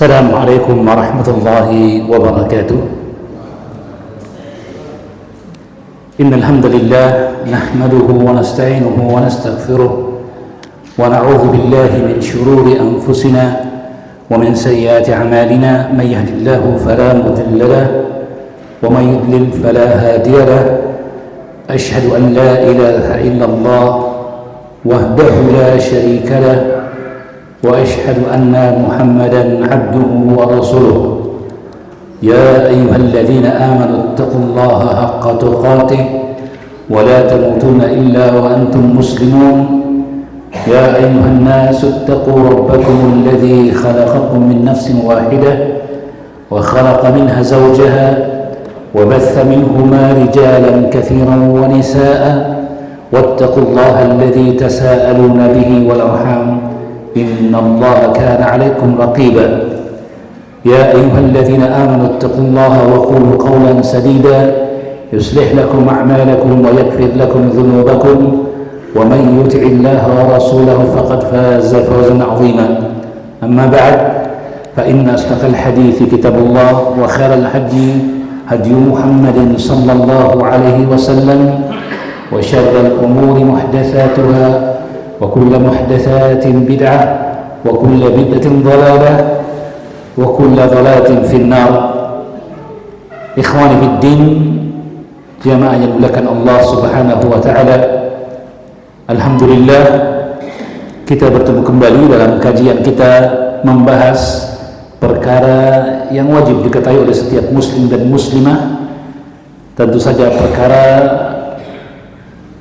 السلام عليكم ورحمة الله وبركاته. إن الحمد لله نحمده ونستعينه ونستغفره ونعوذ بالله من شرور أنفسنا ومن سيئات أعمالنا. من يهد الله فلا مضل له ومن يضلل فلا هادي له. أشهد أن لا إله إلا الله وحده لا شريك له وأشهد أن محمدا عبده ورسوله. يا أيها الذين آمنوا اتقوا الله حق تقاته ولا تموتون إلا وأنتم مسلمون. يا أيها الناس اتقوا ربكم الذي خلقكم من نفس واحدة وخلق منها زوجها وبث منهما رجالا كثيرا ونساء واتقوا الله الذي تساءلون به والأرحام إن الله كان عليكم رقيبا. يا أيها الذين آمنوا اتقوا الله وقولوا قولا سديدا يصلح لكم أعمالكم ويغفر لكم ذنوبكم ومن يطع الله ورسوله فقد فاز فوزا عظيما. أما بعد فإن أصدق الحديث كتاب الله وخير الهدي هدي محمد صلى الله عليه وسلم وشر الأمور محدثاتها وكل محدثات بدعة وكل بدعة ضلالة وكل ضلالة في النار. Ikhwani fid din, jamaah yang dimuliakan Allah Subhanahu wa taala. Alhamdulillah kita bertemu kembali dalam kajian kita membahas perkara yang wajib diketahui oleh setiap muslim dan muslimah. Tentu saja perkara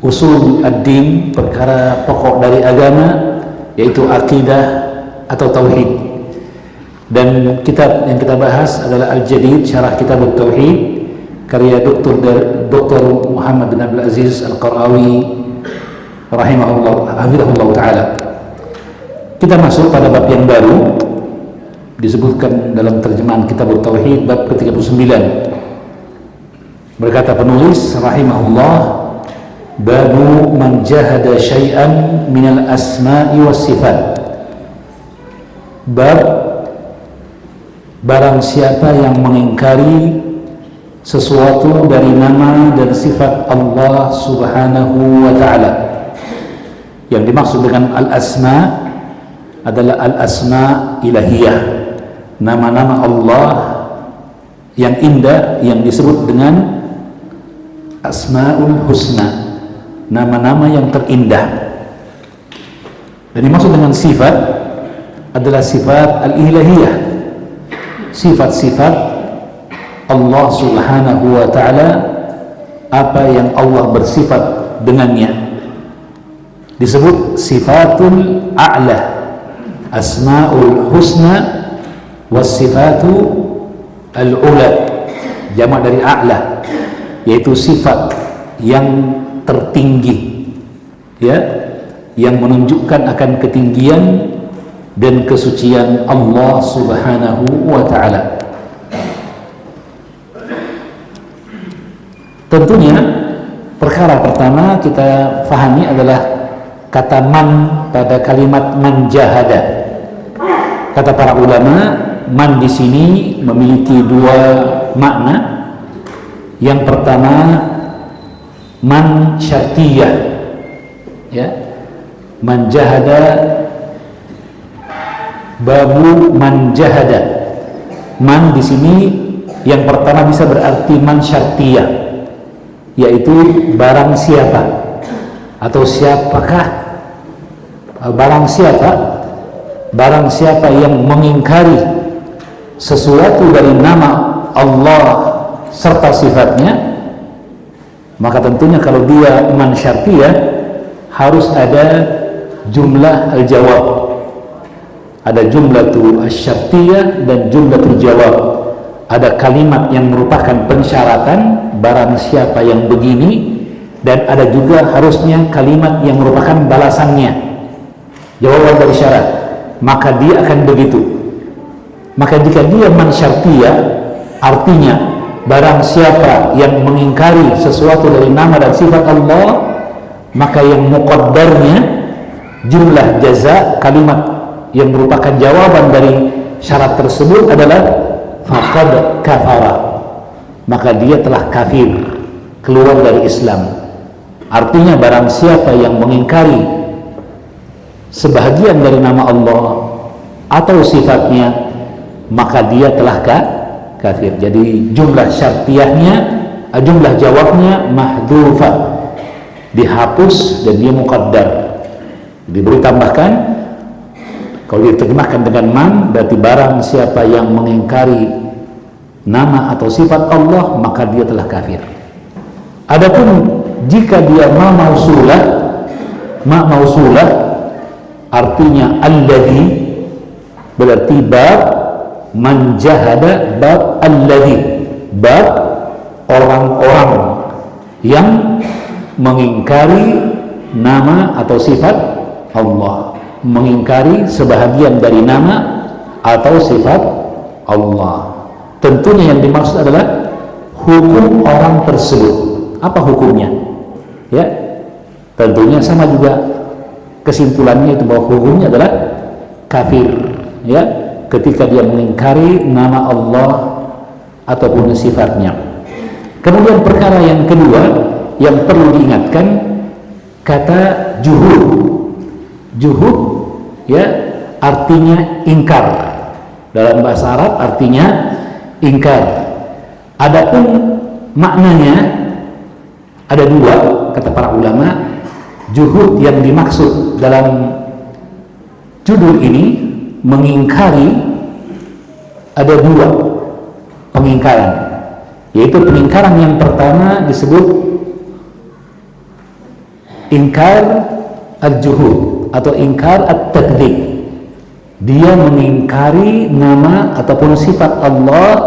usul ad-din, perkara pokok dari agama, yaitu akidah atau tauhid. Dan kitab yang kita bahas adalah Al-Jadid, Syarah Kitab Tauhid, karya Dr. Muhammad bin Abdul Aziz Al-Qaraawi rahimahullah, hafizahullah taala. Kita masuk pada bab yang baru, disebutkan dalam terjemahan Kitab Tauhid bab ke-39. Berkata penulis rahimahullah, babu man jahada syai'an minal asma'i was sifat. Bab barang siapa yang mengingkari sesuatu dari nama dan sifat Allah Subhanahu wa ta'ala. Yang dimaksud dengan al-asma adalah al-asma ilahiyah, nama-nama Allah yang indah yang disebut dengan Asmaul Husna, nama-nama yang terindah. Dan dimaksud dengan sifat adalah sifat al-ilahiyah, sifat-sifat Allah Subhanahu wa ta'ala, apa yang Allah bersifat dengannya disebut sifatul a'la, asmaul husna was sifatu al-ula, jamak dari a'la, yaitu sifat yang tertinggi, ya, yang menunjukkan akan ketinggian dan kesucian Allah Subhanahu wa ta'ala. Tentunya perkara pertama kita fahami adalah kata man pada kalimat man jahada. Kata para ulama, man di sini memiliki dua makna. Yang pertama man syartiyah, ya, man jahada, babu man jahada. Man di sini yang pertama bisa berarti man syartiyah, yaitu barang siapa atau siapakah, barang siapa yang mengingkari sesuatu dari nama Allah serta sifatnya, maka tentunya kalau dia man syartiyah harus ada jumlah al-jawab, ada jumlatul syartiyah dan jumlatul jawab. Ada kalimat yang merupakan pensyaratan barang siapa yang begini, dan ada juga harusnya kalimat yang merupakan balasannya, jawaban dari syarat, maka dia akan begitu. Maka jika dia man syartiyah, artinya barang siapa yang mengingkari sesuatu dari nama dan sifat Allah, maka yang muqaddarnya jumlah jaza, kalimat yang merupakan jawaban dari syarat tersebut adalah faqad kafara, maka dia telah kafir, keluar dari Islam. Artinya barang siapa yang mengingkari sebahagian dari nama Allah atau sifatnya, maka dia telah kafir. Jadi jumlah syartiyahnya, jumlah jawabnya mahdhufah, dihapus dan dia muqaddar, diberi tambahkan. Kalau diterjemahkan dengan man, berarti barang siapa yang mengingkari nama atau sifat Allah, maka dia telah kafir. Adapun jika dia ma mausulah artinya alladzi, berarti bab man jahada, bab alladzi, bab orang-orang yang mengingkari nama atau sifat Allah, mengingkari sebahagian dari nama atau sifat Allah. Tentunya yang dimaksud adalah hukum orang tersebut. Apa hukumnya? Ya, tentunya sama juga kesimpulannya itu bahwa hukumnya adalah kafir, ya, ketika dia mengingkari nama Allah ataupun sifatnya. Kemudian perkara yang kedua yang perlu diingatkan, kata juhud. Juhud, ya, artinya ingkar. Dalam bahasa Arab artinya ingkar. Adapun maknanya ada dua, kata para ulama. Juhud yang dimaksud dalam judul ini, mengingkari, ada dua pengingkaran, yaitu pengingkaran yang pertama disebut ingkar al-juhud atau ingkar at-takdzib. Dia mengingkari nama ataupun sifat Allah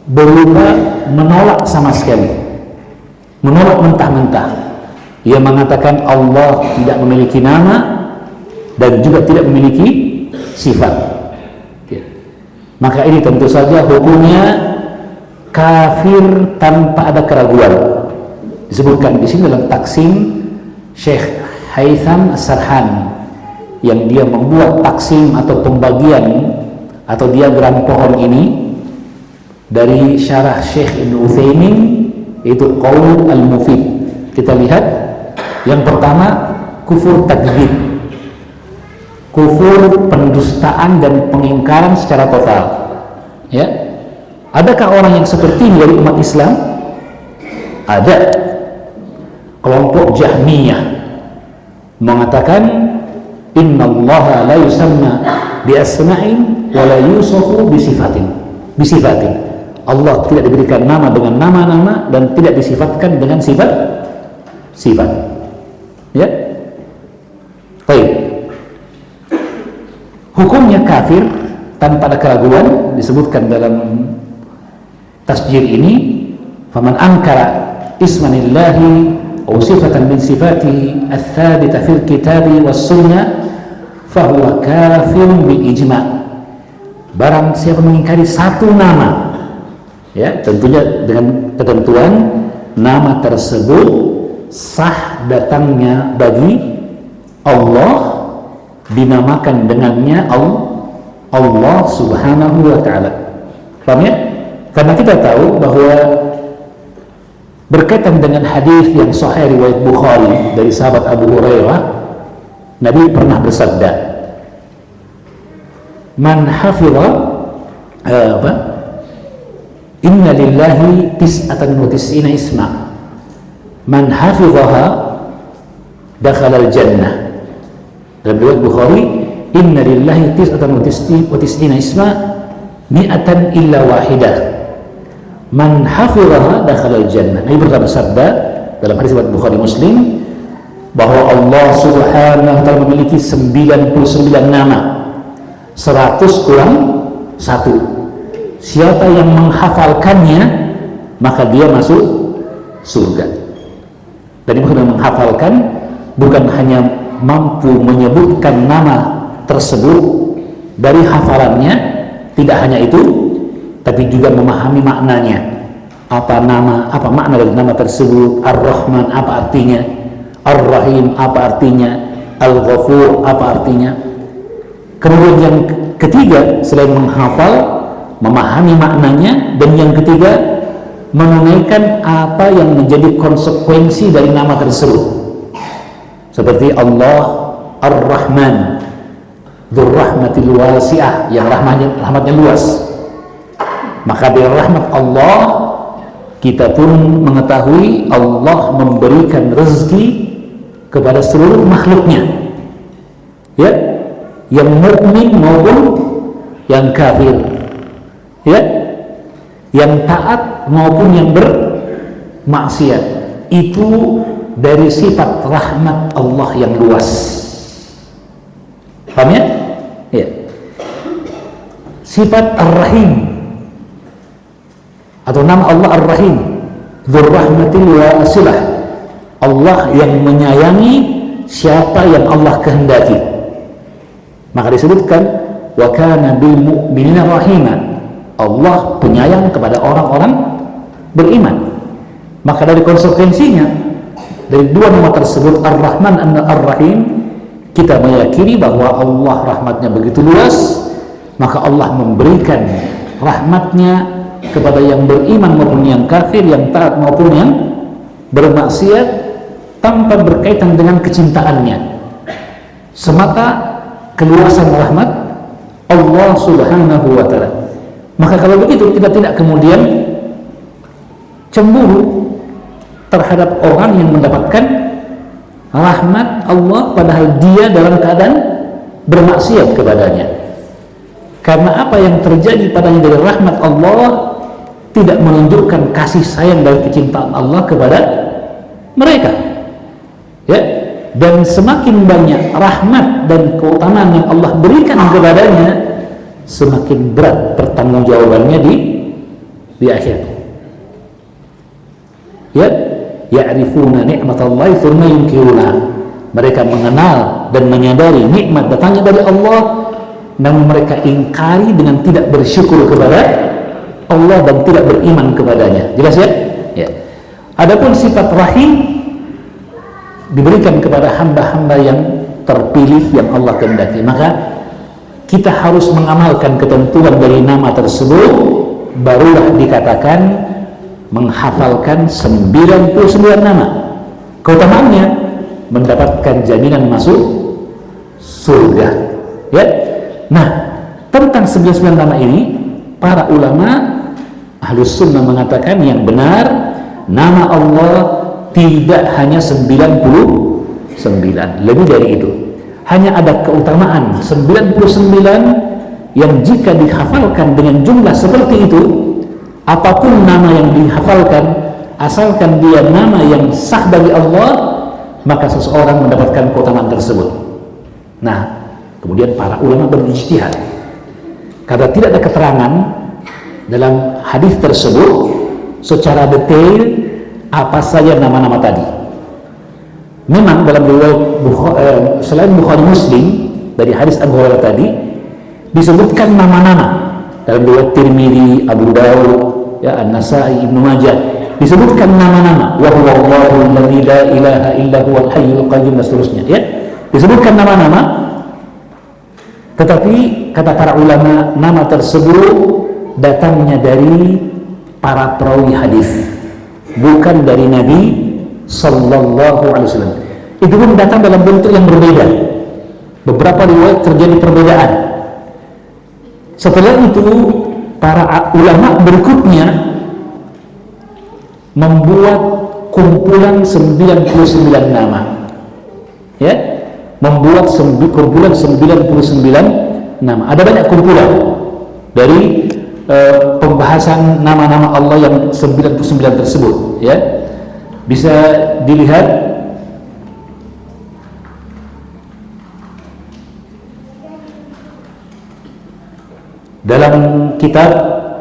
berupa menolak sama sekali, menolak mentah-mentah. Ia mengatakan Allah tidak memiliki nama dan juga tidak memiliki sifat, ya. Maka ini tentu saja hukumnya kafir tanpa ada keraguan. Disebutkan di sini dalam taksim Syekh Haytham As-Sarhan, yang dia membuat taksim atau pembagian atau diagram pohon ini dari syarah Syekh Ibn Utsaimin, itu Qaul Al-Mufid. Kita lihat yang pertama, kufur takdzib, kufur pendustaan dan pengingkaran secara total, ya. Adakah orang yang seperti ini dari umat Islam? Ada. Kelompok Jahmiyah mengatakan innallaha la yusamma bi asma'in wa la yusafu bi sifatin. Allah tidak diberikan nama dengan nama-nama dan tidak disifatkan dengan sifat. Ya. Baik. Hukumnya kafir tanpa ada keraguan, disebutkan dalam tasjir ini, faman ankara ismanillahi aw sifatan min sifatihi ats-tsabita fil kitabi was sunnah fahuwa kafirun bil ijma'. Barang siapa mengingkari satu nama, ya, tentunya dengan ketentuan nama tersebut sah datangnya bagi Allah, dinamakan dengannya Allah Subhanahu wa ta'ala. Paham ya? Karena kita tahu bahwa berkaitan dengan hadis yang sahih riwayat Bukhari dari sahabat Abu Hurairah, Nabi pernah bersabda, man hafidha inna lillahi tis'atan wa tis'ina isma, man hafidhaha dakhala al-jannah. Dalam riwayat Bukhari, inna lillahi tis'atan wa tis'ina isma mi'atan illa wahidah, man hafidhaha dakhala al-jannah. Nabi pernah bersabda dalam hadis riwayat Bukhari Muslim bahwa Allah Subhanahu wa ta'ala memiliki 99 nama, 100 kurang 1. Siapa yang menghafalkannya maka dia masuk surga. Dan maksudnya menghafalkan bukan hanya mampu menyebutkan nama tersebut dari hafalannya, tidak hanya itu, tapi juga memahami maknanya. Apa makna dari nama tersebut? Ar-Rahman apa artinya? Ar-Rahim apa artinya? Al-Ghafur apa artinya? Kemudian yang ketiga, selain menghafal, memahami maknanya, dan yang ketiga, menunaikan apa yang menjadi konsekuensi dari nama tersebut. Seperti Allah Ar-Rahman, Dzur Rahmatil Wasi'ah, yang rahmatnya luas. Maka dari rahmat Allah, kita pun mengetahui Allah memberikan rezeki kepada seluruh makhluknya, ya, yang mukmin maupun yang kafir, ya, yang taat maupun yang bermaksiat. Itu dari sifat rahmat Allah yang luas. Paham ya? Ya. Sifat Ar-Rahim atau nama Allah Ar-Rahim, Dzur Rahmatil Wasi'ah, Allah yang menyayangi siapa yang Allah kehendaki. Maka disebutkan wa kana bil mu'minina rahima, Allah penyayang kepada orang-orang beriman. Maka dari konsekuensinya dari dua nama tersebut, Ar-Rahman dan Ar-Rahim, kita meyakini bahwa Allah rahmatnya begitu luas, maka Allah memberikan rahmatnya kepada yang beriman maupun yang kafir, yang taat maupun yang bermaksiat, tanpa berkaitan dengan kecintaannya, semata keluasan rahmat Allah Subhanahu wa ta'ala. Maka kalau begitu, kita tidak kemudian cemburu terhadap orang yang mendapatkan rahmat Allah padahal dia dalam keadaan bermaksiat kepadanya. Karena apa yang terjadi padanya dari rahmat Allah tidak menunjukkan kasih sayang dan kecintaan Allah kepada mereka, ya. Dan semakin banyak rahmat dan keutamaan yang Allah berikan kepadanya, semakin berat pertanggungjawabannya di akhir. Ya, ya'rifuna ni'matallahi tsumma yunkiruna. Mereka mengenal dan menyadari nikmat datangnya dari Allah, namun mereka ingkari dengan tidak bersyukur kepada Allah dan tidak beriman kepadanya. Jelas ya? Ya. Adapun sifat rahim diberikan kepada hamba-hamba yang terpilih yang Allah kehendaki. Maka kita harus mengamalkan ketentuan dari nama tersebut, barulah dikatakan menghafalkan 99 nama. Keutamaannya mendapatkan jaminan masuk surga. Ya. Nah, tentang 99 nama ini, para ulama Ahlus Sunnah mengatakan yang benar, nama Allah tidak hanya 99, lebih dari itu. Hanya ada keutamaan 99 yang jika dihafalkan dengan jumlah seperti itu, apapun nama yang dihafalkan, asalkan dia nama yang sah dari Allah, maka seseorang mendapatkan keutamaan tersebut. Nah, kemudian para ulama berijtihad, karena tidak ada keterangan dalam hadis tersebut secara detail apa saja nama-nama tadi. Memang dalam riwayat selain Bukhari Muslim dari hadis Abu Hurairah tadi disebutkan nama-nama. Dalam riwayat Tirmidzi, Abu Dawud, ya, An-Nasa'i, Ibnu Majah disebutkan nama-nama, wa huwa Allahu alladzi la ilaha illa huwal hayyul qayyum, dan seterusnya, ya. Disebutkan nama-nama, tetapi kata para ulama, nama tersebut datangnya dari para perawi hadis, bukan dari Nabi Sallallahu Alaihi Wasallam. Itu pun datang dalam bentuk yang berbeda. Beberapa riwayat terjadi perbedaan. Setelah itu para ulama berikutnya membuat kumpulan 99 nama, ya, membuat kumpulan 99 nama. Ada banyak kumpulan dari pembahasan nama-nama Allah yang 99 tersebut, ya. Bisa dilihat dalam kitab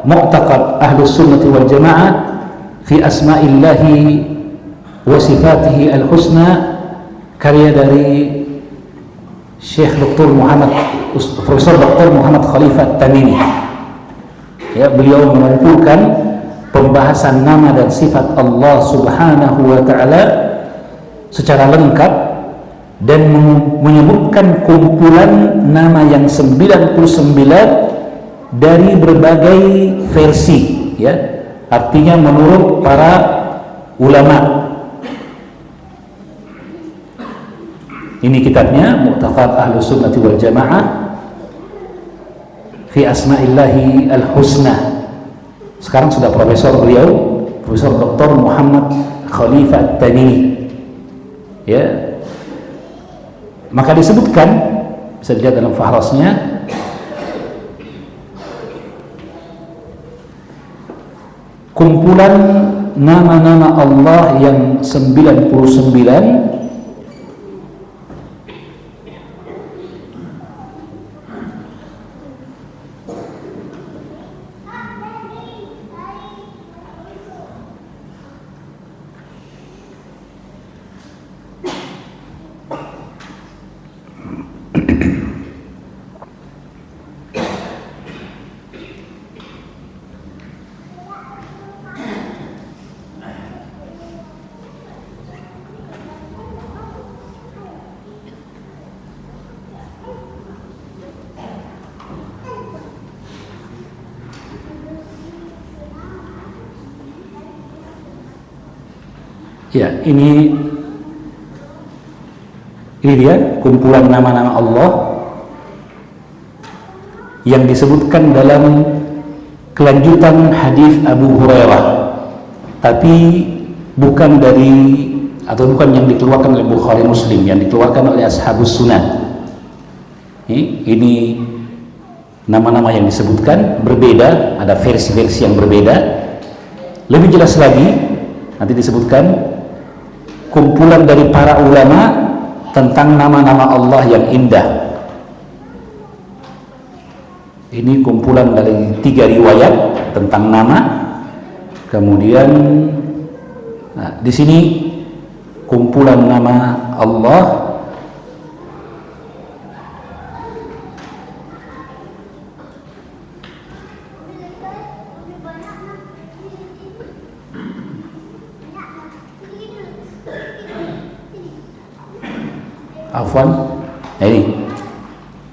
Mu'taqad Ahlus Sunnati wal Jamaah fi Asma'illahi wa Sifatihi Al-Husna, karya dari Syekh Dr. Profesor Dr. Muhammad Khalifah Tamimi. Ya, beliau mengumpulkan pembahasan nama dan sifat Allah Subhanahu wa ta'ala secara lengkap dan menyebutkan kumpulan nama yang 99 dari berbagai versi, ya, artinya menurut para ulama. Ini kitabnya Mu'taqad Ahlus Sunnati wal Jamaah fi Asma'illahi Al-Husna. Sekarang sudah profesor beliau, Profesor Dr. Muhammad Khalifah At-Tamimi, ya. Maka disebutkan, bisa dilihat dalam fahrasnya, kumpulan nama-nama Allah yang 99 ya, ini dia kumpulan nama-nama Allah yang disebutkan dalam kelanjutan hadis Abu Hurairah, tapi bukan yang dikeluarkan oleh Bukhari Muslim, yang dikeluarkan oleh Ashabus Sunan. Ini nama-nama yang disebutkan berbeda, ada versi-versi yang berbeda. Lebih jelas lagi nanti disebutkan kumpulan dari para ulama tentang nama-nama Allah yang indah. Ini kumpulan dari 3 riwayat tentang nama. Kemudian di sini kumpulan nama Allah ini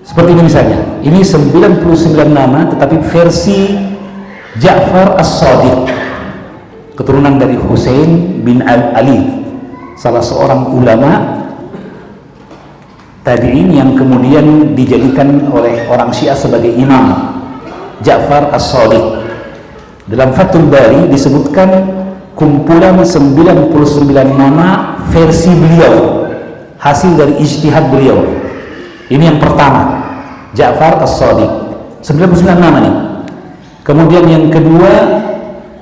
seperti ini misalnya. Ini 99 nama tetapi versi Ja'far As-Shadiq, keturunan dari Husain bin Ali, salah seorang ulama tabi'in yang kemudian dijadikan oleh orang Syiah sebagai imam. Ja'far As-Shadiq. Dalam Fathul Bari disebutkan kumpulan 99 nama versi beliau, hasil dari ijtihad beliau. Ini yang pertama, Ja'far As-Shadiq, 99 nama nih. Kemudian yang kedua,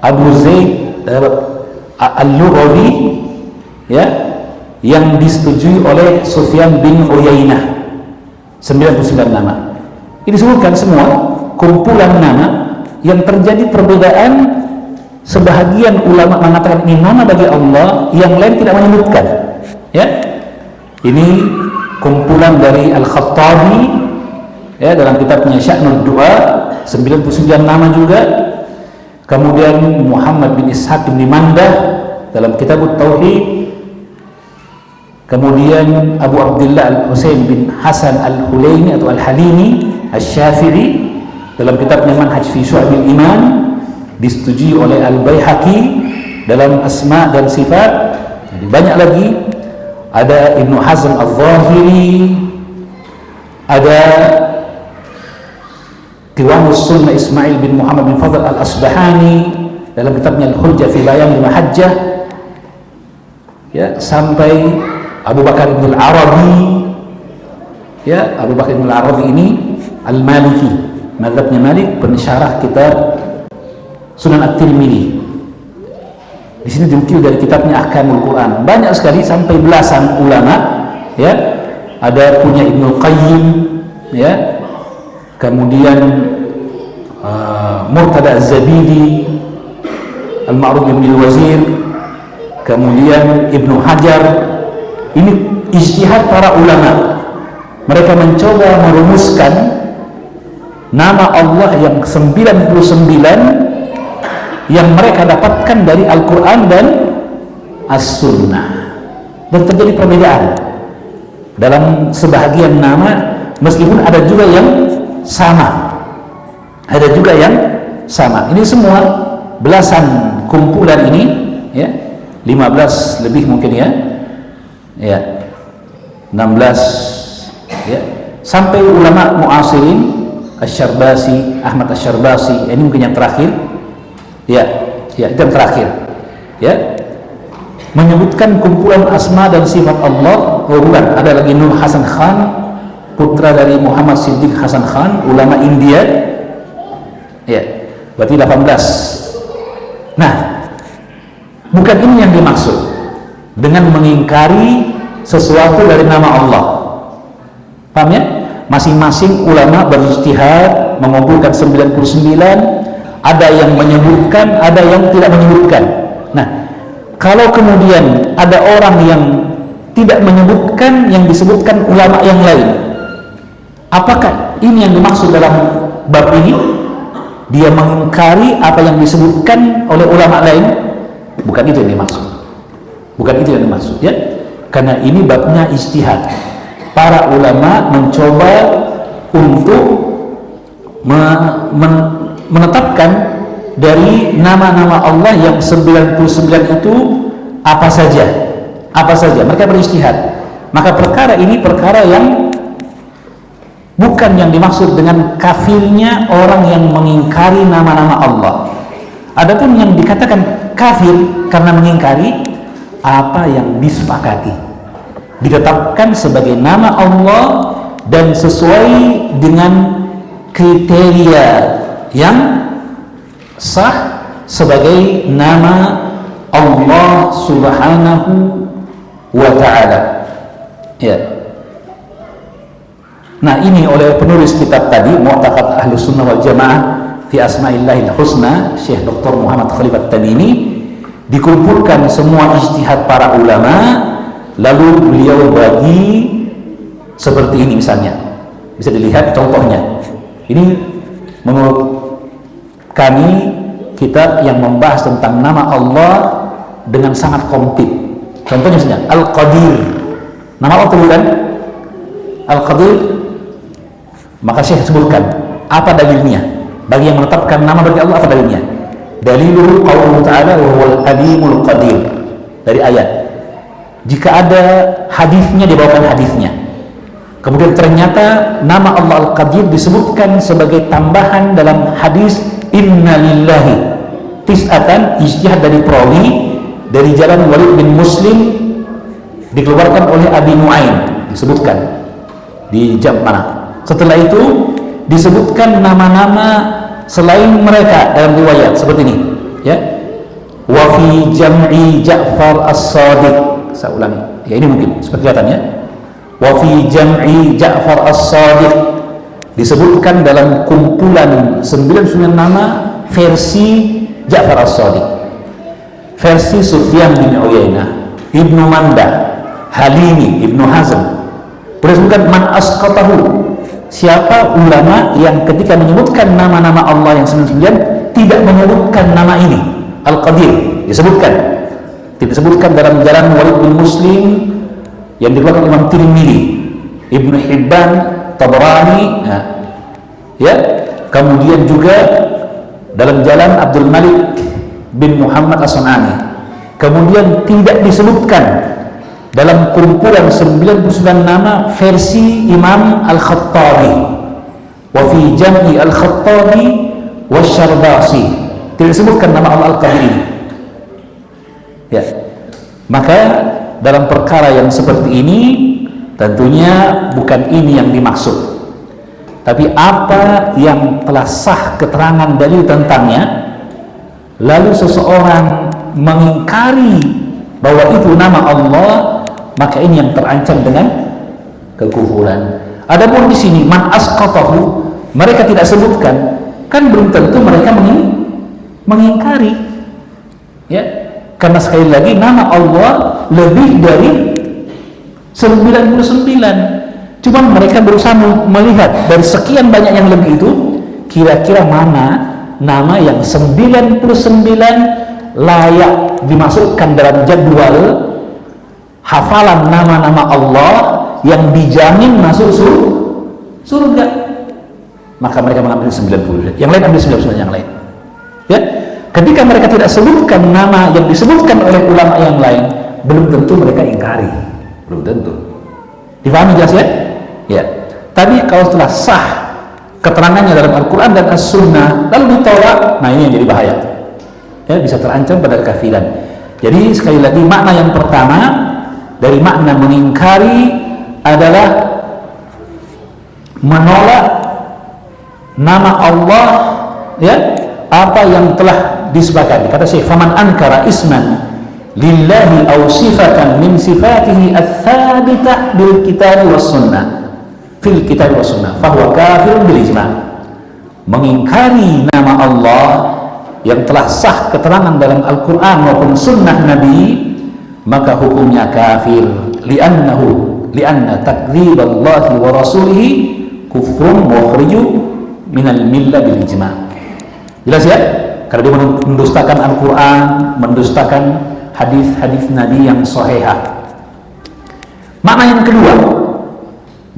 Abu Zaid Al-Lughawi, ya, yang disetujui oleh Sufyan bin Uyainah, 99 nama. Ini disebutkan semua kumpulan nama yang terjadi perbedaan. Sebahagian ulama mengatakan ini nama bagi Allah, yang lain tidak menyebutkan, ya. Ini kumpulan dari Al-Khattabi, ya, dalam kitabnya Sya'nud Du'a, 99 nama juga. Kemudian Muhammad bin Ishaq bin Mandah dalam kitab Tauhid. Kemudian Abu Abdullah Al-Husain bin Hasan Al-Hulaimi atau Al-Halimi Asy-Syafi'i dalam kitabnya Manhaj fi Syu'abil Iman, disetujui oleh Al-Baihaqi dalam Asma dan Sifat. Jadi banyak lagi. Ada Ibnu Hazm Al-Zahiri, ada Qiwamus Sunnah Ismail bin Muhammad bin Fadl Al-Asbahani dalam kitabnya Al-Hujjah fi Bayan Al-Mahajjah, ya, sampai Abu Bakar bin Al-Arabi, ya. Abu Bakar bin Al-Arabi ini Al-Maliki, mazhabnya Malik, pensyarah kitab Sunan At-Tirmidzi. Di sini dinukil dari kitabnya Ahkamul Quran. Banyak sekali, sampai belasan ulama, ya. Ada punya Ibnu Qayyim, ya. Kemudian Murtada Az-Zabidi, Al-Ma'ruf bin Al-Wazir, kemudian Ibnu Hajar. Ini ijtihad para ulama. Mereka mencoba merumuskan nama Allah yang 99 yang mereka dapatkan dari Al-Quran dan As-Sunnah, dan terjadi perbedaan dalam sebahagian nama, meskipun ada juga yang sama. Ada juga yang sama. Ini semua belasan kumpulan ini, ya, 15 lebih mungkin ya, ya, 16, ya, sampai ulama muasirin, Asy-Syarbasi, Ahmad Asy-Syarbasi, ini mungkin yang terakhir, ya, ya, itu yang terakhir, ya, menyebutkan kumpulan asma dan sifat Allah. Oh bukan, ada lagi Nur Hasan Khan, putra dari Muhammad Siddiq Hasan Khan, ulama India, ya, berarti 18. Nah, bukan ini yang dimaksud dengan mengingkari sesuatu dari nama Allah. Paham ya? Masing-masing ulama berijtihad mengumpulkan 99, ada yang menyebutkan, ada yang tidak menyebutkan. Nah, kalau kemudian ada orang yang tidak menyebutkan yang disebutkan ulama yang lain, apakah ini yang dimaksud dalam bab ini? Dia mengingkari apa yang disebutkan oleh ulama lain? Bukan itu yang dimaksud. Bukan itu yang dimaksud, ya. Karena ini babnya ijtihad. Para ulama mencoba untuk menetapkan dari nama-nama Allah yang 99 itu apa saja. Apa saja. Mereka berijtihad. Maka perkara ini perkara yang bukan yang dimaksud dengan kafirnya orang yang mengingkari nama-nama Allah. Adapun yang dikatakan kafir karena mengingkari apa yang disepakati, ditetapkan sebagai nama Allah dan sesuai dengan kriteria yang sah sebagai nama Allah Subhanahu wa ta'ala, ya. Nah, ini oleh penulis kitab tadi Mu'taqad Ahlus Sunnah wal Jamaah fi Asma'illahil Husna, Syekh Dr. Muhammad Khalifat Tamimi, dikumpulkan semua ijtihad para ulama, lalu beliau bagi seperti ini misalnya. Bisa dilihat contohnya. Ini menurut kami kitab yang membahas tentang nama Allah dengan sangat komplit. Contohnya misalnya Al-Qadir. Nama Allah itu kan Al-Qadir. Maka Syekh sebutkan apa dalilnya bagi yang menetapkan nama bagi Allah, apa dalilnya? Dalilul qauluhu ta'ala wa huwal alimul qadir, dari ayat. Jika ada hadisnya, dibawakan hadisnya. Kemudian ternyata nama Allah Al-Qadir disebutkan sebagai tambahan dalam hadis inna lillahi tis'atan, ijtihad dari perawi dari jalan Walid bin Muslim, dikeluarkan oleh Abi Nuaim, disebutkan di jam mana. Setelah itu disebutkan nama-nama selain mereka dalam riwayat seperti ini, ya. Wa fi jam'i Ja'far As-Shadiq. Saya ulangi. Ya, ini mungkin seperti kelihatannya. Wa fi jam'i Ja'far As-Shadiq, disebutkan dalam kumpulan 99 nama versi Ja'far As-Shadiq. Versi Sufyan bin Uyainah, Ibnu Mandah, Halimi, Ibnu Hazm. Disebutkan man asqatahu, siapa ulama yang ketika menyebutkan nama-nama Allah yang 99 tidak menyebutkan nama ini Al-Qadir, disebutkan. Tidak disebutkan dalam jalan Walid bin Muslim yang dikeluarkan Imam Tirmidzi, Ibnu Hibban, Tabrani, ya. Kemudian juga dalam jalan Abdul Malik bin Muhammad As-Sunani. Kemudian tidak disebutkan dalam kumpulan 99 nama versi Imam Al-Khattabi, wa fi jam'i Al-Khattabi wa Syarbasi, tidak disebutkan nama Allah Al-Qadir ini, ya. Maka dalam perkara yang seperti ini tentunya bukan ini yang dimaksud, tapi apa yang telah sah keterangan dalil tentangnya, lalu seseorang mengingkari bahwa itu nama Allah, maka ini yang terancam dengan kekufuran. Adapun di sini man asqatahu, mereka tidak sebutkan, kan belum tentu mereka mengingkari, ya. Karena sekali lagi nama Allah lebih dari 99. Cuma mereka berusaha melihat dari sekian banyak yang lebih itu, kira-kira mana nama yang 99 layak dimasukkan dalam jadwal hafalan nama-nama Allah yang dijamin masuk surga. Maka mereka mengambil 90, yang lain ambil 99 yang lain. Ya, ketika mereka tidak sebutkan nama yang disebutkan oleh ulama yang lain, belum tentu mereka ingkari, belum tentu. Dipahami jelas ya? Ya. Tadi kalau setelah sah keterangannya dalam Al-Quran dan As-Sunnah lalu ditolak, nah ini yang jadi bahaya. Ya, bisa terancam pada kekafiran. Jadi sekali lagi makna yang pertama dari makna mengingkari adalah menolak nama Allah, ya, apa yang telah disepakati. Kata Syekh, faman ankara isman lillahi aw sifatan min sifatihi ats-tsabitah bil kitab was sunnah fil kitab was sunnah fahuwa kafirun bil ijma'. Mengingkari nama Allah yang telah sah keterangan dalam Al-Quran maupun sunnah Nabi, maka hukumnya kafir, lianna takdziballahi wa rasulihi kufrun mukhriju minal millah bil ijma'. Jelas ya? Karena dia mendustakan Al-Quran, mendustakan hadis-hadis Nabi yang sahihah. Makna yang kedua,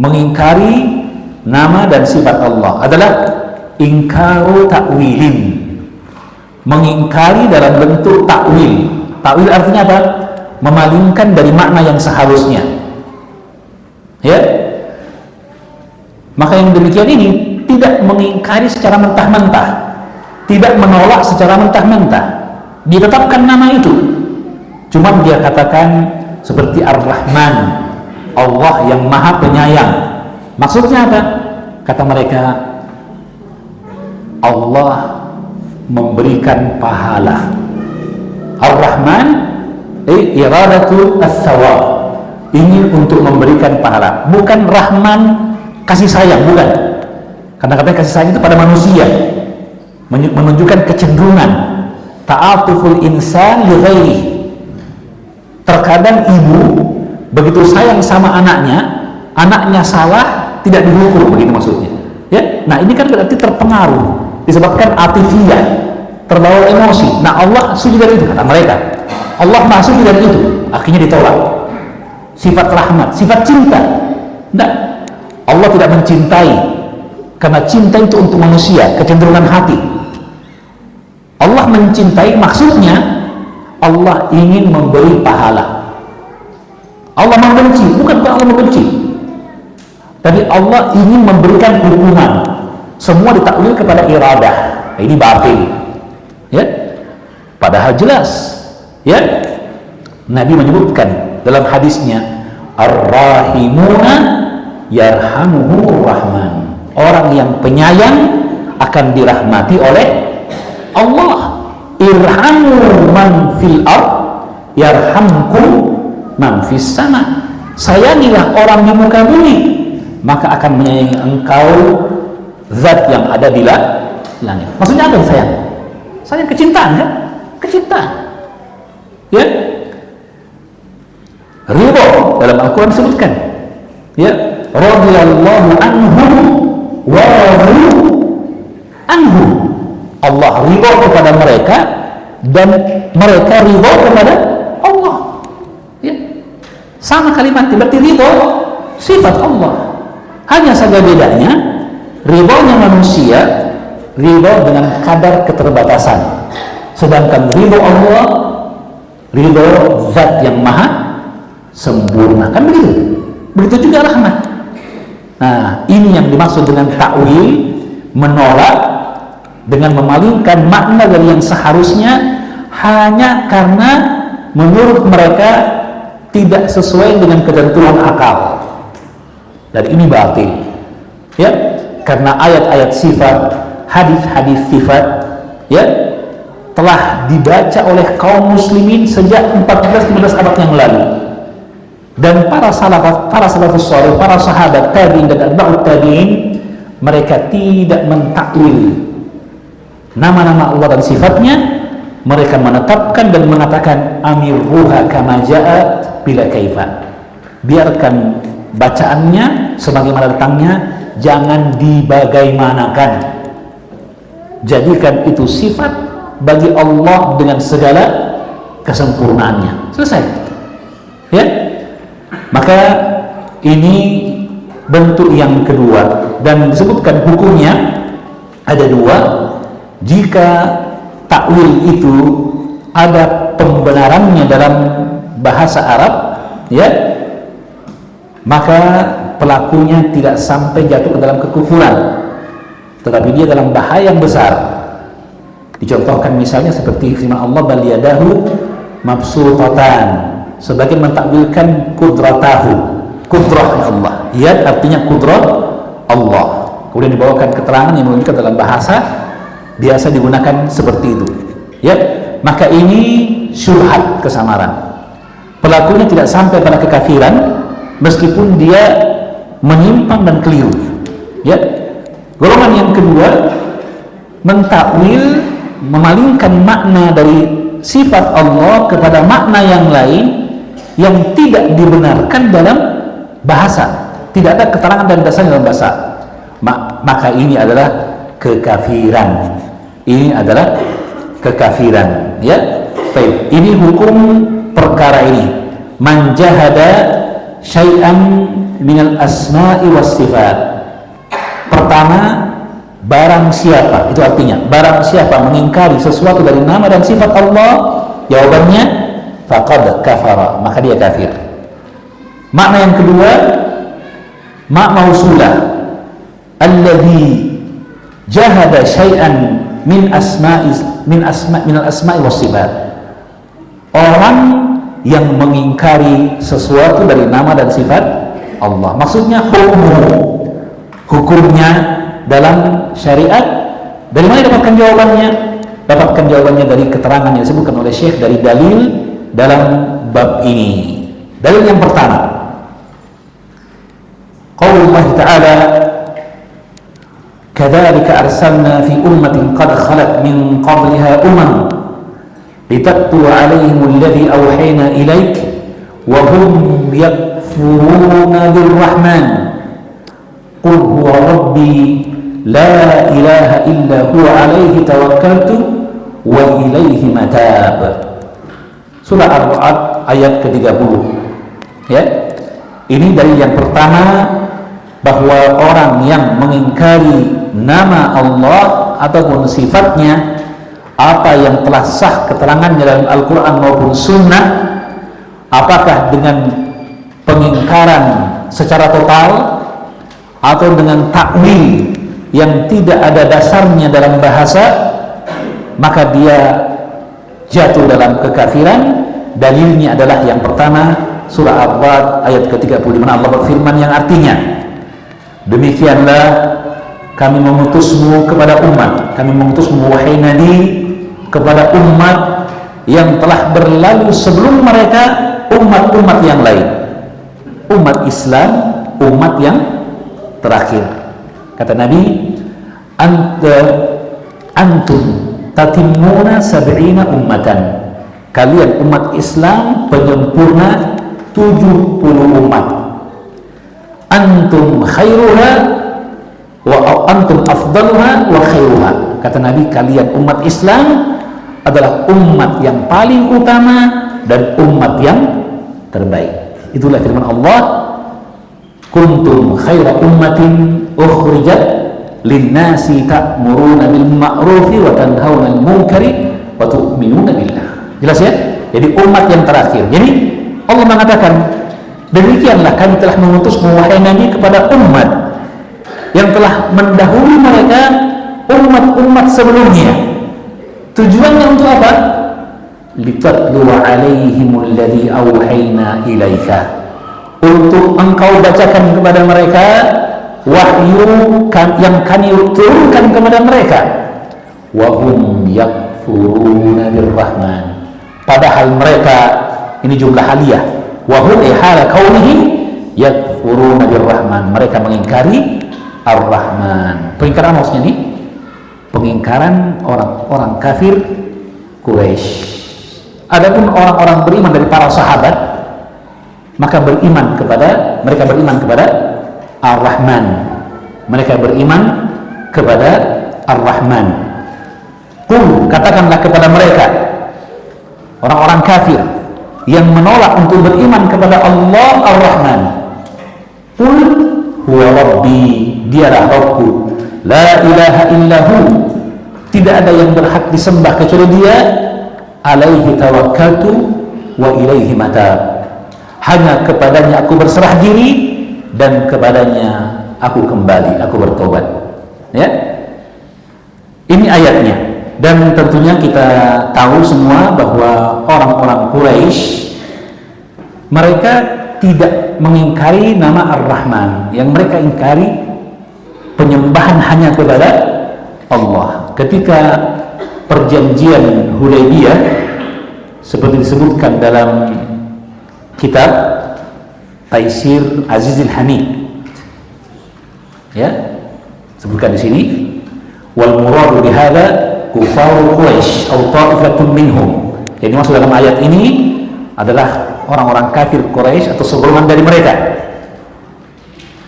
mengingkari nama dan sifat Allah adalah ingkaru ta'wilin. Mengingkari dalam bentuk takwil. Takwil artinya apa? Memalingkan dari makna yang seharusnya. Ya? Maka yang demikian ini tidak mengingkari secara mentah-mentah, tidak menolak secara mentah-mentah. Ditetapkan nama itu, cuma dia katakan seperti Ar-Rahman, Allah yang Maha Penyayang. Maksudnya apa? Kata mereka, Allah memberikan pahala. Ar-Rahman iradatu as-sawab, ingin untuk memberikan pahala, bukan Rahman kasih sayang, bukan. Karena katanya kasih sayang itu pada manusia, menunjukkan kecenderungan ta'atuful insan li ghairi. Terkadang ibu begitu sayang sama anaknya salah, tidak dihukum, begitu maksudnya. Ya, nah ini kan berarti terpengaruh, disebabkan atifiyah, terbawa emosi. Nah Allah suci dari itu, kata mereka. Allah maha suci dari itu, akhirnya ditolak. Sifat rahmat, sifat cinta, tidak. Allah tidak mencintai, karena cinta itu untuk manusia, kecenderungan hati. Allah mencintai, maksudnya Allah ingin memberi pahala. Allah membenci, bukan Allah membenci, tapi Allah ingin memberikan hukuman. Semua ditakwil kepada iradah. Ini batil, ya. Padahal jelas, ya. Nabi menyebutkan dalam hadisnya, ar-rahimuna yarhamuhur rahman. Orang yang penyayang akan dirahmati oleh Allah. Irhamu man fil ard yarhamkum man fis sama. Sayangilah orang di muka bumi, maka akan menyayangi engkau zat yang ada di langit. Maksudnya apa yang sayang? Sayang kecintaan, kan? Kecintaan. Ya. Ridho dalam Al-Quran disebutkan. Ya, radhiyallahu anhu wa radu anhu. Allah ridho kepada mereka dan mereka ridho kepada Allah. Ya. Sama kalimat, berarti ridho sifat Allah. Hanya saja bedanya, ridhonya manusia ridho dengan kadar keterbatasan, sedangkan ridho Allah ridho zat yang maha sempurna, kan begitu. Begitu juga rahmat. Nah, ini yang dimaksud dengan takwil, menolak dengan memalingkan makna dari yang seharusnya hanya karena menurut mereka tidak sesuai dengan ketentuan akal. Dan ini batil. Ya, karena ayat-ayat sifat, hadis-hadis sifat, ya, telah dibaca oleh kaum muslimin sejak 14-15 abad yang lalu. Dan para salafus saleh, para sahabat, tabi'in dan atba'ut tabi'in, mereka tidak mentakwil nama-nama Allah dan sifatnya. Mereka menetapkan dan mengatakan amiruha kama ja'at bila kaifa. Biarkan bacaannya sebagaimana datangnya, jangan dibagaimanakan. Jadikan itu sifat bagi Allah dengan segala kesempurnaannya. Selesai. Ya. Maka Ini bentuk yang kedua, dan disebutkan hukumnya ada dua. Jika takwil itu ada pembenarannya dalam bahasa Arab, ya, maka pelakunya tidak sampai jatuh ke dalam kekufuran, tetapi dia dalam bahaya yang besar. Dicontohkan misalnya seperti firman Allah, bal yadahu mabsutatan, sebagai mentakwilkan kudratahu, kudrah Allah. Yad artinya kudrah Allah. Kemudian dibawakan keterangan yang menunjukkan dalam bahasa biasa digunakan seperti itu. Ya, maka ini syubhat, kesamaran. Pelakunya tidak sampai pada kekafiran meskipun dia menyimpang dan keliru. Ya. Golongan yang kedua, mentakwil, memalingkan makna dari sifat Allah kepada makna yang lain yang tidak dibenarkan dalam bahasa, tidak ada keterangan dan dasar dalam bahasa. Maka ini adalah kekafiran. Ini adalah kekafiran. Ya, baik. Ini hukum perkara ini. Man jahada syai'an minal asma'i was sifat. Pertama, barang siapa, itu artinya barang siapa mengingkari sesuatu dari nama dan sifat Allah, jawabannya faqad kafara, maka dia kafir. Makna yang kedua, ma mausulah, alladhi jahada syai'an min al asma'i was sifat. Orang yang mengingkari sesuatu dari nama dan sifat Allah, maksudnya hukumnya dalam syariat. Dari mana dapatkan jawabannya? Dapatkan jawabannya dari keterangan yang disebutkan oleh Syekh, dari dalil dalam bab ini. Dalil yang pertama, qaulullah ta'ala, kadzalika arsalna fi ummatin qad khalat min qabliha litatlu 'alaihim alladhi awhayna ilaik wa hum yakfuruna birrahman qul huwa rabbi la ilaha illa huwa alaihi tawakkaltu wa ilaihi matab. Surah Ar-Ra'd ayat ke-30. Ya. Ini dari yang pertama, bahwa orang yang mengingkari nama Allah ataupun sifatnya, apa yang telah sah keterangannya dalam Al-Quran maupun Sunnah, apakah dengan pengingkaran secara total atau dengan takwil yang tidak ada dasarnya dalam bahasa, maka dia jatuh dalam kekafiran. Dalilnya adalah yang pertama, surah Ar-Ra'd ayat ke-30, mana Allah berfirman yang artinya, demikianlah kami mengutusmu kepada umat, kami mengutusmu wahai Nabi kepada umat yang telah berlalu sebelum mereka, umat-umat yang lain, umat Islam, umat yang terakhir. Kata Nabi, antum tatimmuna sab'ina ummatan, kalian umat Islam penyempurna 70 umat. Antum khairuha wa antum afdaluha wa khairuha, kata Nabi, kalian umat Islam adalah umat yang paling utama dan umat yang terbaik. Itulah firman Allah, kuntum khaira ummatin ukhrijat linnasi ta'muruna bil ma'rufi wa tanhauna 'anil munkari wa tu'minuna billah. Jelas ya? Jadi umat yang terakhir. Jadi Allah mengatakan, demikianlah kami telah mengutus wahai Nabi kepada umat yang telah mendahului mereka, umat-umat sebelumnya. Tujuannya untuk apa? Litatlu 'alaihimul ladzi auhayna ilaika, untuk engkau bacakan kepada mereka wahyu yang kami turunkan kepada mereka. Wa hum yakfuruna birrahman, padahal mereka, ini jumlah haliyah, wa hum hala kaunihi yakfuruna birrahman, mereka mengingkari Ar-Rahman. Pengingkaran maksudnya ini pengingkaran orang-orang kafir Quraisy. Adapun orang-orang beriman dari para sahabat, maka mereka beriman kepada Ar-Rahman. Mereka beriman kepada Ar-Rahman. Qul, katakanlah kepada mereka, orang-orang kafir yang menolak untuk beriman kepada Allah Ar-Rahman, Qul huwa rabbi, dialah Rabbku, la ilaha illahu, tidak ada yang berhak disembah kecuali dia, alaihi tawakkaltu wa ilaihi matab, hanya kepadanya aku berserah diri dan kepadanya aku kembali, aku bertobat. Ya, ini ayatnya. Dan tentunya kita tahu semua bahwa orang-orang Quraisy mereka tidak mengingkari nama Ar-Rahman. Yang mereka ingkari penyembahan hanya kepada Allah. Ketika perjanjian Hudaybiyah seperti disebutkan dalam kitab Taisir Azizil Hamid, ya, sebutkan di sini, wal muradu bihadza kufaru Quraisy atau ta'ifatun minhum. Jadi maksud dalam ayat ini adalah orang-orang kafir Quraisy atau segolongan dari mereka,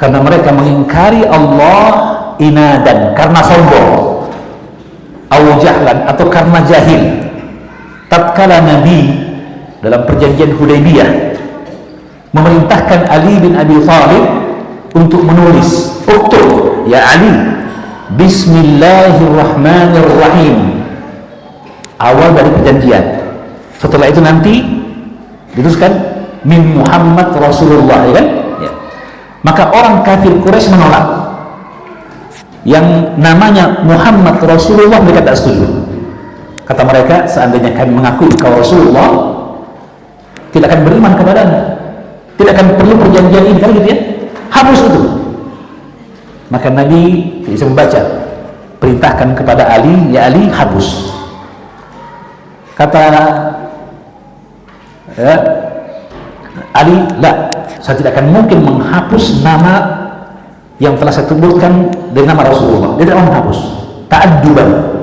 karena mereka mengingkari Allah inadan, karena sombong, au jahlan, atau karena jahil. Tatkala Nabi dalam perjanjian Hudaybiyah memerintahkan Ali bin Abi Thalib untuk menulis, uktub ya Ali Bismillahirrahmanirrahim, awal dari perjanjian. Setelah itu nanti dituliskan min Muhammad Rasulullah, ya kan? Ya. Maka orang kafir Quraisy menolak yang namanya Muhammad Rasulullah. Mereka tak setuju. Kata mereka, seandainya kami mengakui kau Rasulullah, tidak akan beriman kepadanya, tidak akan perlu perjanjian ini, kan gitu ya, hapus itu. Maka Nabi bisa membaca, perintahkan kepada Ali, ya Ali, hapus. Kata ya, Ali, la, saya tidak akan mungkin menghapus nama yang telah saya sebutkan dari nama Rasulullah. Dia tidak mau menghapus, ta'adduban.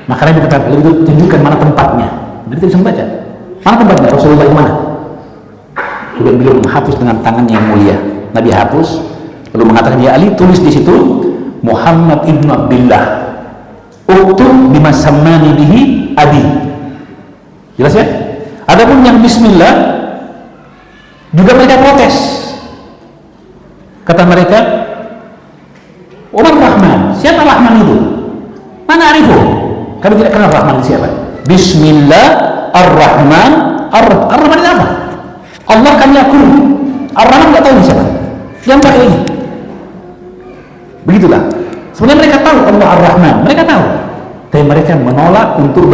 Maka Nabi berkata, itu tunjukkan mana tempatnya. Dia tidak bisa membaca mana tempatnya, Rasulullah di mana. Kemudian beliau menghapus dengan tangan yang mulia. Nabi hapus, lalu mengatakan, ya Ali, tulis di situ Muhammad ibnu Abdullah, uktub bima sammani bihi abi. Jelas ya? Adapun yang bismillah juga mereka protes. Kata mereka, Umar Rahman, siapa Rahman itu? Mana arifu? Kami tidak kenal Rahman itu siapa. Bismillah Ar-Rahman. Ar-Rahman itu apa? Allah kan yakul. Ar-Rahman tidak tahu siapa. Yang pakai ini. Begitulah. Sebenarnya mereka tahu Allah Ar-Rahman, mereka tahu. Tapi mereka menolak untuk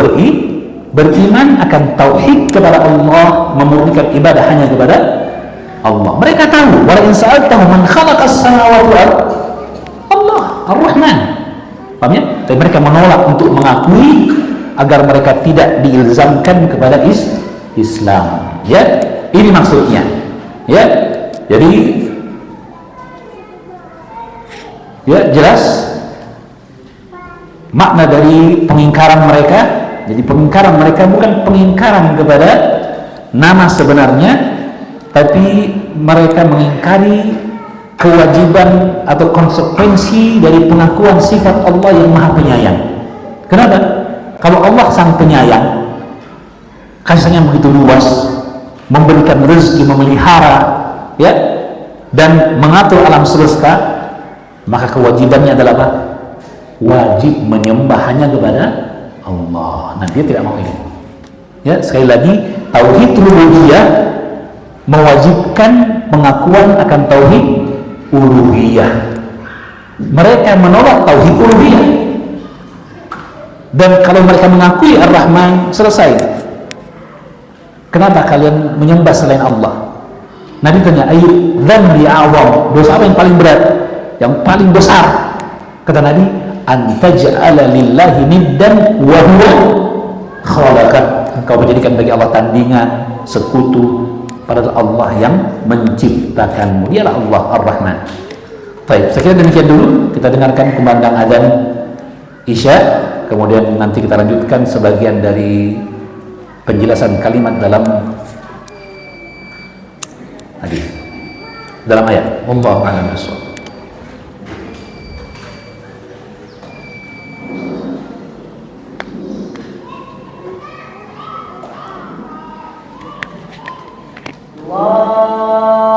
beriman akan tauhid kepada Allah, memurnikan ibadah hanya kepada Allah. Mereka tahu, wala in sa'altahu man khalaqas samawati wal ard, Allah Ar-Rahman. Paham ya? Tapi mereka menolak untuk mengakui agar mereka tidak diilzamkan kepada Islam. Ya, ini maksudnya. Ya, jadi ya jelas makna dari pengingkaran mereka. Jadi pengingkaran mereka bukan pengingkaran kepada nama sebenarnya, tapi mereka mengingkari kewajiban atau konsekuensi dari pengakuan sifat Allah yang Maha Penyayang. Kenapa? Kalau Allah Sang Penyayang, kasihnya begitu luas, memberikan rezeki, memelihara, ya, dan mengatur alam semesta, maka kewajibannya adalah apa? Wajib menyembah hanya kepada Allah. Nah, dia tidak mau ini. Ya, sekali lagi, tauhid rububiyah mewajibkan pengakuan akan tauhid uluhiyah. Mereka menolak tauhid uluhiyah. Dan kalau mereka mengakui Ar-Rahman, selesai. Kenapa kalian menyembah selain Allah? Nabi tanya, ayu dzambi a'zam, dosa apa yang paling berat, yang paling besar? Kata Nabi, antaj'ala lillahi niddan wa huwa khalaqak, engkau menjadikan bagi Allah tandingan, sekutu, padahal Allah yang menciptakanmu. Dialah Allah Ar-Rahman. Baik, saya kira demikian dulu. Kita dengarkan kumandang adzan Isya, kemudian nanti kita lanjutkan sebagian dari penjelasan kalimat dalam hadis, dalam ayat. Wallahu a'lam bishawab. Allah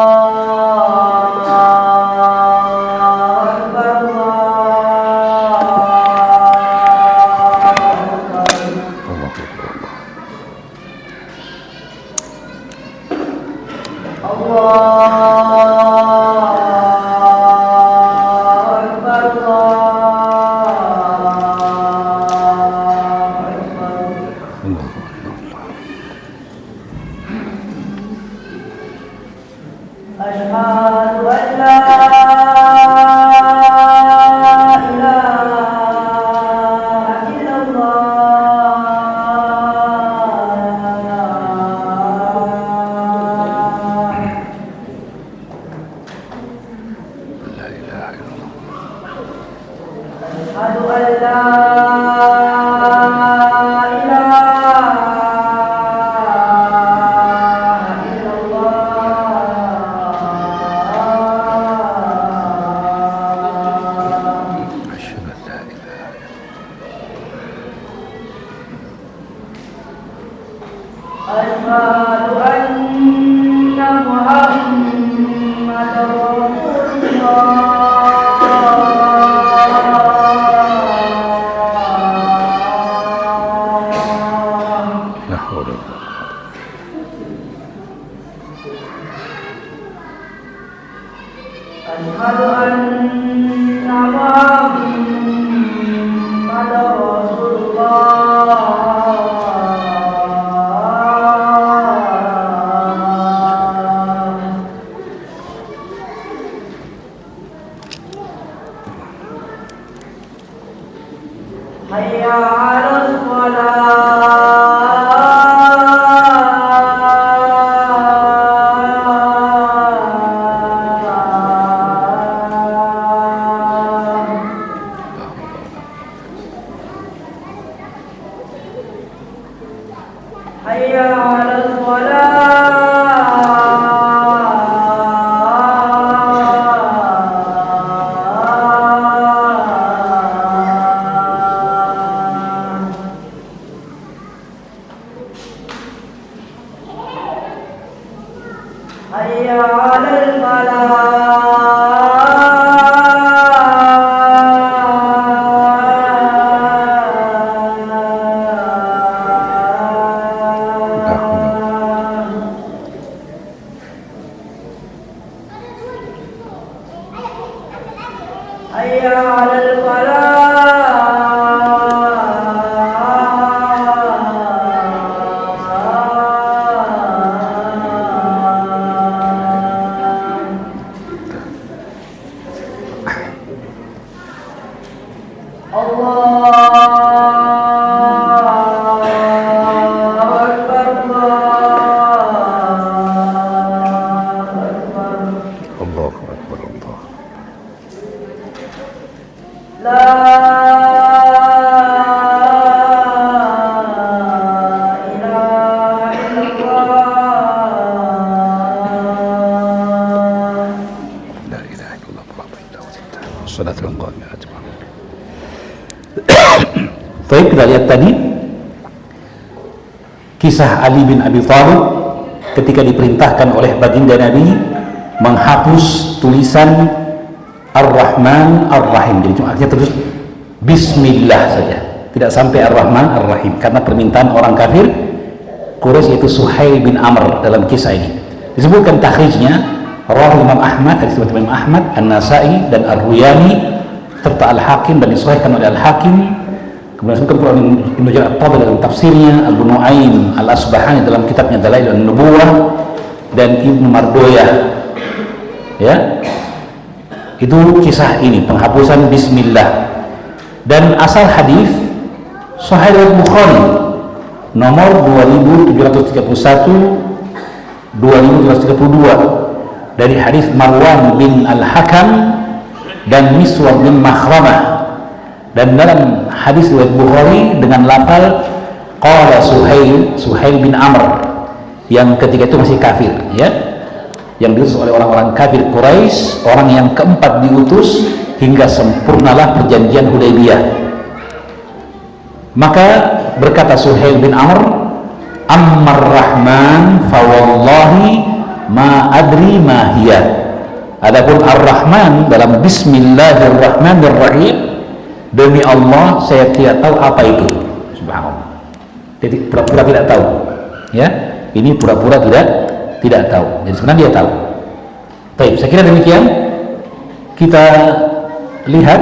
Baik, kita lihat tadi kisah Ali bin Abi Thalib ketika diperintahkan oleh baginda Nabi menghapus tulisan Ar-Rahman Ar-Rahim. Jadi cuma artinya terus Bismillah saja, tidak sampai Ar-Rahman Ar-Rahim, karena permintaan orang kafir Quraisy, yaitu Suhail bin Amr. Dalam kisah ini disebutkan takhrijnya rawi Imam Ahmad, hadis Imam Ahmad, An-Nasai dan Ar-Ruyani serta Al-Hakim, dan disahihkan oleh Al-Hakim. Kemudian disebutkan pula Ibnu Jarir At-Tabari dalam tafsirnya, Abu Nuaim Al-Asbahani dalam kitabnya Dalail An-Nubuwah, dan Ibnu Mardoyah, ya, itu kisah ini penghapusan Bismillah. Dan asal hadis Sahih Bukhari nomor 2731 2732 dari hadis Marwan bin Al-Hakam dan Miswar bin Makhramah. Dan dalam hadis riwayat Bukhari dengan lafal qala Suhail bin Amr, yang ketika itu masih kafir, ya, yang diutus oleh orang-orang kafir Quraisy, orang yang keempat diutus hingga sempurnalah perjanjian Hudaybiyah. Maka berkata Suhail bin Amr, Ammar Rahman fa wallahi ma adri ma hiya. Adapun Ar-Rahman dalam Bismillahirrahmanirrahim, demi Allah saya tidak tahu apa itu. Subhanallah. Jadi pura-pura tidak tahu, ya, ini pura-pura tidak tidak tahu. Jadi sebenarnya dia tahu. Baik, saya kira demikian. Kita lihat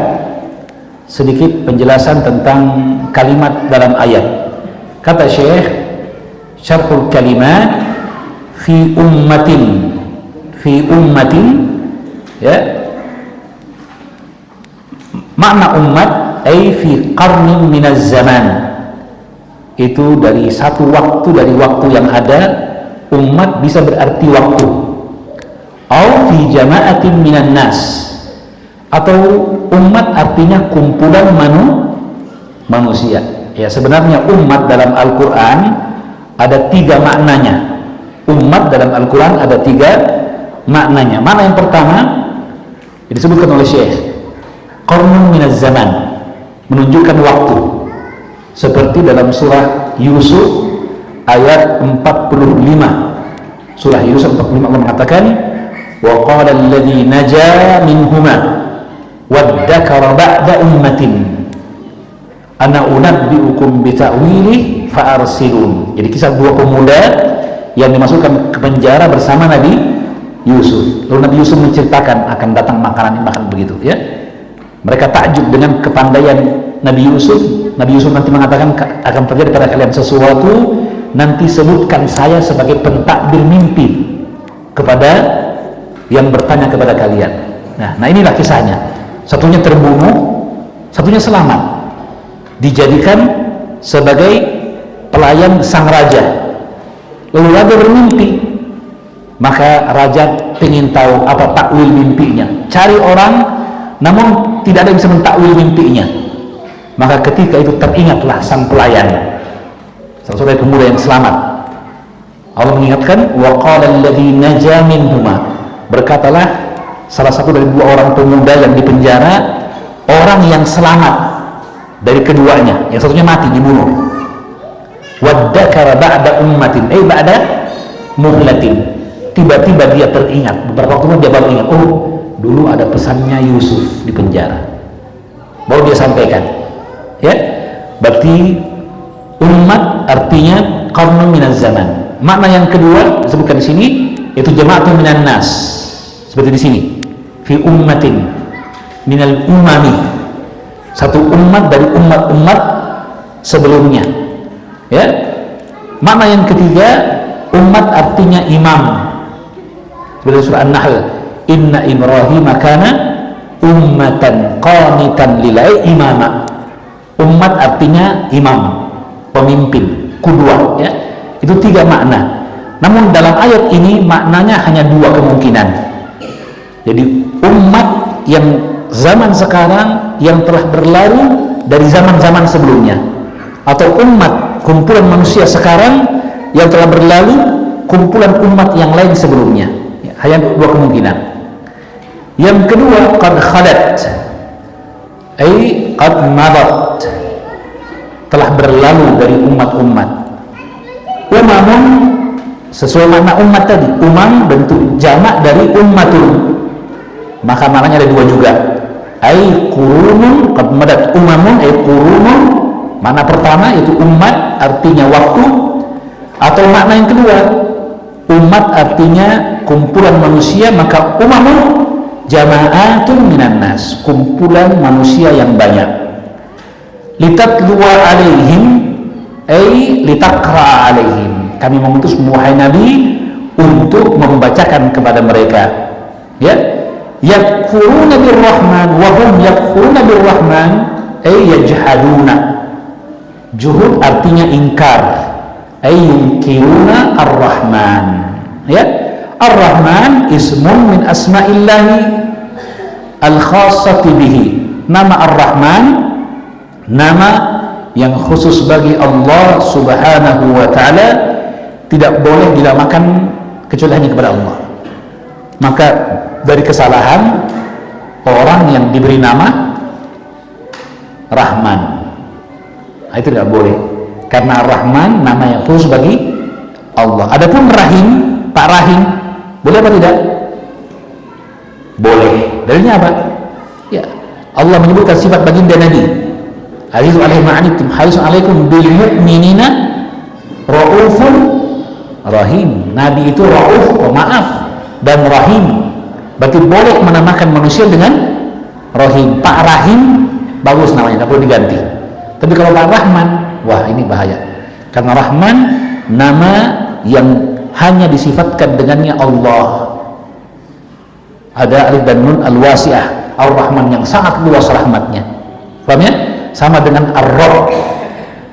sedikit penjelasan tentang kalimat dalam ayat. Kata Syekh, syarhul kalimat fi ummatin, ya, makna umat ay fi qarnin minaz zaman, itu dari satu waktu dari waktu yang ada. Umat bisa berarti waktu, au fi jama'atin minan nas, atau umat artinya kumpulan manusia. Ya, sebenarnya umat dalam Al-Quran ada 3 maknanya. Umat dalam Al-Quran ada 3 maknanya. Makna yang pertama disebutkan oleh Syekh, qarnun minaz zaman, menunjukkan waktu, seperti dalam surah Yusuf ayat 45. Surah Yusuf 45 Allah mengatakan, wa qala alladhi naja minhuma waddakara ba'da ummatin ana unabbi'ukum bita'wili fa'arsilun. Jadi kisah 2 pemuda yang dimasukkan ke penjara bersama Nabi Yusuf. Lalu Nabi Yusuf menceritakan akan datang makanan begitu, ya. Mereka takjub dengan kepandaian Nabi Yusuf. Nabi Yusuf nanti mengatakan akan terjadi pada kalian sesuatu, nanti sebutkan saya sebagai pentakbir mimpi kepada yang bertanya kepada kalian. Nah inilah kisahnya. Satunya terbunuh, satunya selamat, dijadikan sebagai pelayan sang raja. Lalu raja bermimpi, maka raja ingin tahu apa takwil mimpinya. Cari orang, namun tidak ada yang bisa mentakwil mimpinya. Maka ketika itu teringatlah sang pelayan, salah satu pemuda yang selamat. Allah mengingatkan, wa qala alladhi naja minhuma, berkatalah salah satu dari 2 orang pemuda yang dipenjara, orang yang selamat dari keduanya, yang satunya mati dibunuh. Waddakara ba'da ummatin, ba'da muhlatin, tiba-tiba dia teringat, beberapa waktu dia baru ingat, oh dulu ada pesannya Yusuf di penjara, baru dia sampaikan, ya. Berarti umat artinya qarnun minaz zaman. Makna yang kedua disebutkan di sini yaitu jama'atun minan nas, seperti di sini fi ummatin minal umami, satu umat dari umat-umat sebelumnya, ya. Makna yang ketiga, umat artinya imam, seperti surah An-Nahl, inna Ibrahim kana ummatan qanitan lillahi imama. Umat artinya imam, pemimpin, qudwah, ya. Itu 3 makna. Namun dalam ayat ini maknanya hanya 2 kemungkinan. Jadi umat yang zaman sekarang yang telah berlalu dari zaman-zaman sebelumnya, atau umat kumpulan manusia sekarang yang telah berlalu kumpulan umat yang lain sebelumnya, ya, hanya 2 kemungkinan. Yang kedua, qad khalat, qad madat, telah berlalu dari umat-umat. Umamun sesuai makna umat tadi, umam bentuk jamak dari ummatun, maka maknanya ada 2 juga. Qurunun qad madat, umamun qurunun, makna pertama yaitu umat artinya waktu, atau makna yang kedua umat artinya kumpulan manusia, maka umamun jama'atun minan nas, kumpulan manusia yang banyak. Litatluwa alaihim litakra alaihim, kami mengutus wahai Nabi untuk membacakan kepada mereka, ya. Yakfuruna birrahman wa hum yakfuruna birrahman yajhaduna. Juhud artinya ingkar, yunkiruna ar-rahman, ya. Ar-rahman ismun min asma'illahi al-khassati bihi. Nama ar-rahman nama yang khusus bagi Allah subhanahu wa ta'ala, tidak boleh dinamakan kecuali hanya kepada Allah. Maka dari kesalahan orang yang diberi nama Rahman, itu tidak boleh, karena Rahman nama yang khusus bagi Allah. Adapun Rahim, Pak Rahim, boleh apa tidak? Boleh. Dalilnya apa? Ya, Allah menyebutkan sifat baginda Nabi, Azizun alaihi ma'anittum harisun alaikum bil mu'minina raufun Rahim. Nabi itu Rauf, pemaaf, dan Rahim. Berarti boleh menamakan manusia dengan Rahim. Pak Rahim bagus namanya, tidak perlu diganti. Tapi kalau Pak Rahman, wah ini bahaya. Karena Rahman nama yang hanya disifatkan dengannya Allah. Ada alif dan nun al-wasi'ah, Ar-Rahman yang sangat luas rahmatnya. Paham ya? Sama dengan Ar-Rabb,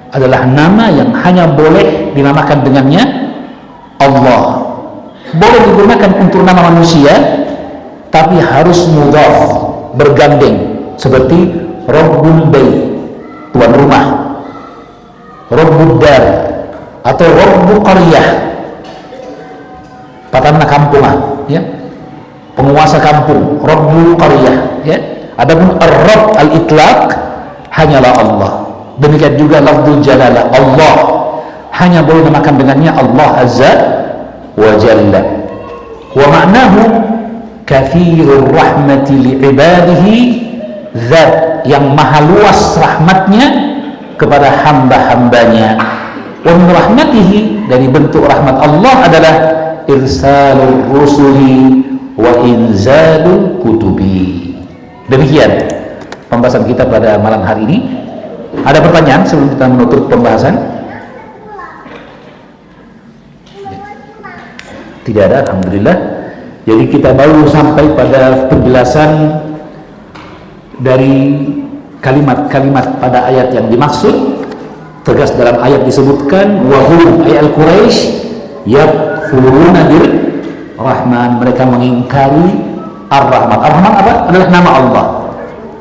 adalah nama yang hanya boleh dinamakan dengannya Allah. Boleh digunakan untuk nama manusia, tapi harus mudhaf, bergandeng, seperti Rabbul Bait, tuan rumah, Rabbud Dar, atau Rabbu Qaryah, patana kampung, ya, penguasa kampung, Rabbul Qaryah, ya. Adapun Ar-Rabb al-Itlaq hanyalah Allah. Demikian juga lafzul jalalah, Allah hanya boleh dinamakan dengannya Allah Azza wa Jalla. Wa ma'nahu kathirur rahmati li'ibadihi, zat yang maha luas rahmatnya kepada hamba-hambanya. Wa min rahmatihi, dari bentuk rahmat Allah adalah irsalur rusuli wa inzalul kutubi. Demikian pembahasan kita pada malam hari ini. Ada pertanyaan sebelum kita menutup pembahasan? Tidak ada, alhamdulillah. Jadi kita baru sampai pada penjelasan dari kalimat-kalimat pada ayat yang dimaksud. Tegas dalam ayat disebutkan wahum ay al-Quraisy yakfuruna bir Rahman, mereka mengingkari Ar-Rahman. Ar-Rahman apa? Adalah nama Allah.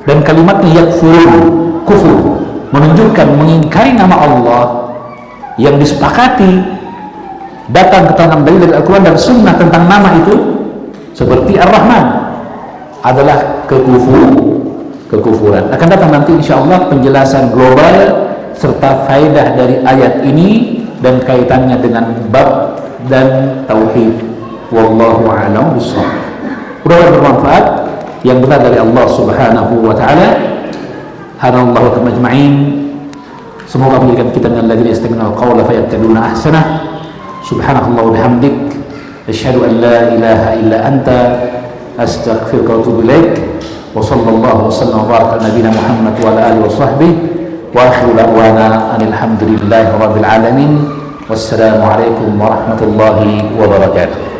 Dan kalimatnya yakfurun, kufur, menunjukkan mengingkari nama Allah yang disepakati datang keterangan dari Al-Quran dan Sunnah tentang nama itu, seperti Ar-Rahman, adalah kekufuran. Akan datang nanti insyaallah penjelasan global serta faedah dari ayat ini dan kaitannya dengan bab dan tauhid. Wallahu a'lam bishawab. Mudah-mudahan bermanfaat. Yang benar dari Allah Subhanahu wa taala. Hanallahu majma'in. Semoga menjadikan kita minal ladzina yastami'una al-qawla fayattabi'una ahsanah. Subhanakallah wa bihamdik, asyhadu an la ilaha illa anta, astaghfiruka wa atubu ilaik. Wa sallallahu wa sallam wa baraka ala nabiyyina Muhammad wa ala alihi wa sahbihi. Wa akhiru da'wana alhamdulillahi rabbil alamin. Wassalamu alaikum warahmatullahi wabarakatuh.